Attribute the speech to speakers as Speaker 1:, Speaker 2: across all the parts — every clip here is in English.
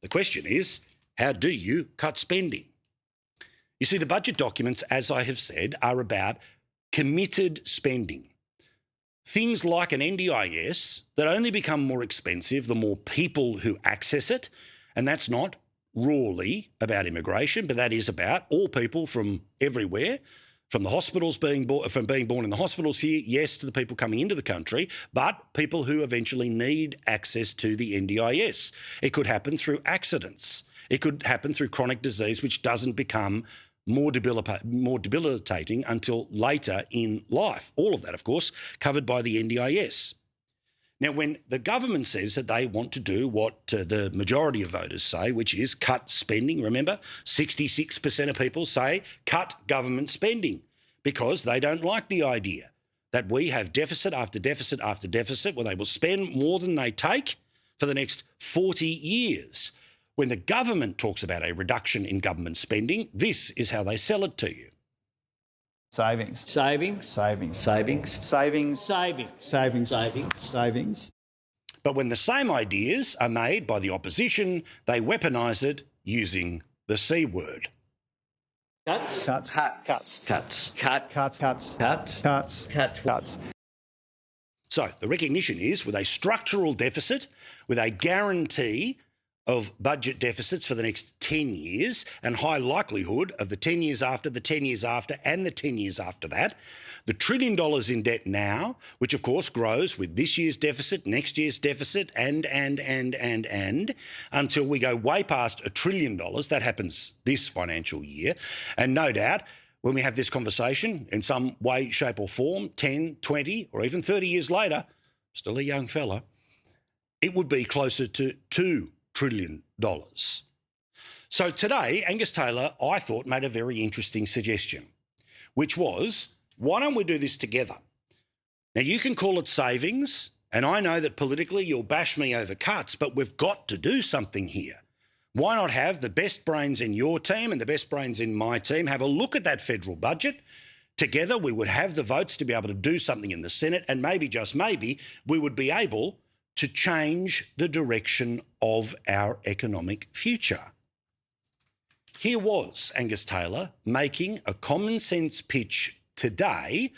Speaker 1: The question is, how do you cut spending? You see, the budget documents, as I have said, are about committed spending. Things like an NDIS that only become more expensive the more people who access it, and that's not rawly about immigration, but that is about all people from everywhere, from the hospitals being born in the hospitals here, yes, to the people coming into the country, but people who eventually need access to the NDIS. It could happen through accidents. It could happen through chronic disease, which doesn't become more debilitating until later in life. All of that, of course, covered by the NDIS. Now, when the government says that they want to do what the majority of voters say, which is cut spending, remember, 66% of people say cut government spending because they don't like the idea that we have deficit after deficit after deficit where they will spend more than they take for the next 40 years. When the government talks about a reduction in government spending, this is how they sell it to you.
Speaker 2: Savings.
Speaker 3: Savings.
Speaker 2: Savings.
Speaker 3: Savings.
Speaker 2: Savings.
Speaker 3: Savings.
Speaker 2: Savings.
Speaker 3: Savings.
Speaker 2: Savings.
Speaker 1: But when the same ideas are made by the opposition, they weaponise it using the C word.
Speaker 3: Cuts.
Speaker 2: Cuts. Cuts.
Speaker 3: Cuts. Cut.
Speaker 2: Cuts. Cuts.
Speaker 3: Cuts.
Speaker 2: Cuts.
Speaker 3: Cuts.
Speaker 2: Cuts.
Speaker 1: So the recognition is with a structural deficit, with a guarantee of budget deficits for the next 10 years and high likelihood of the 10 years after, the 10 years after and the 10 years after that, the $1 trillion in debt now, which of course grows with this year's deficit, next year's deficit and until we go way past $1 trillion. That happens this financial year. And no doubt when we have this conversation in some way, shape or form, 10, 20 or even 30 years later, still a young fella, it would be closer to $2 trillion. So today, Angus Taylor, I thought, made a very interesting suggestion, which was, why don't we do this together? Now, you can call it savings, and I know that politically you'll bash me over cuts, but we've got to do something here. Why not have the best brains in your team and the best brains in my team have a look at that federal budget? Together, we would have the votes to be able to do something in the Senate, and maybe, just maybe, we would be able to change the direction of our economic future. Here was Angus Taylor making a common sense pitch today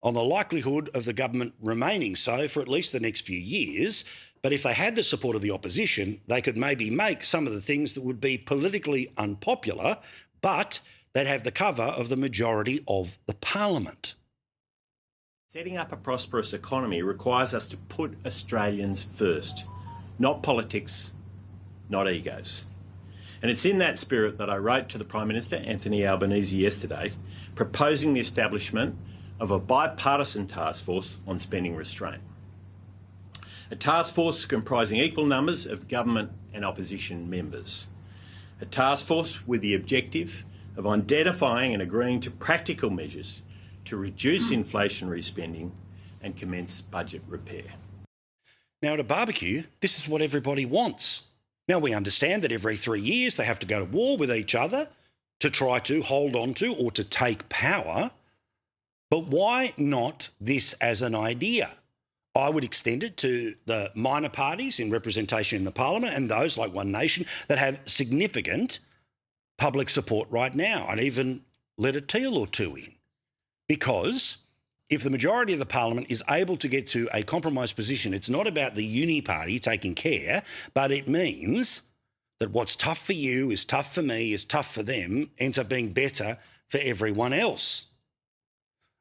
Speaker 1: on the likelihood of the government remaining so for at least the next few years, but if they had the support of the opposition, they could maybe make some of the things that would be politically unpopular, but they'd have the cover of the majority of the parliament.
Speaker 4: Setting up a prosperous economy requires us to put Australians first, not politics, not egos. And it's in that spirit that I wrote to the Prime Minister, Anthony Albanese, yesterday, proposing the establishment of a bipartisan task force on spending restraint. A task force comprising equal numbers of government and opposition members. A task force with the objective of identifying and agreeing to practical measures to reduce inflationary spending and commence budget repair.
Speaker 1: Now, at a barbecue, this is what everybody wants. Now, we understand that every 3 years they have to go to war with each other to try to hold on to or to take power. But why not this as an idea? I would extend it to the minor parties in representation in the parliament and those like One Nation that have significant public support right now. I'd even let a teal or two in. Because if the majority of the parliament is able to get to a compromise position, it's not about the uni party taking care, but it means that what's tough for you is tough for me, is tough for them, ends up being better for everyone else.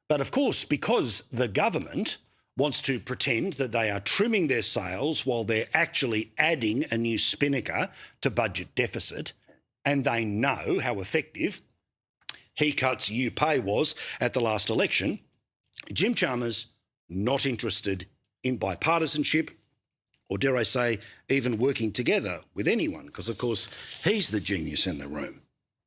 Speaker 1: But of course, because the government wants to pretend that they are trimming their sails while they're actually adding a new spinnaker to budget deficit, and they know how effective he cuts, you pay was at the last election, Jim Chalmers not interested in bipartisanship or, dare I say, even working together with anyone because, of course, he's the genius in the room.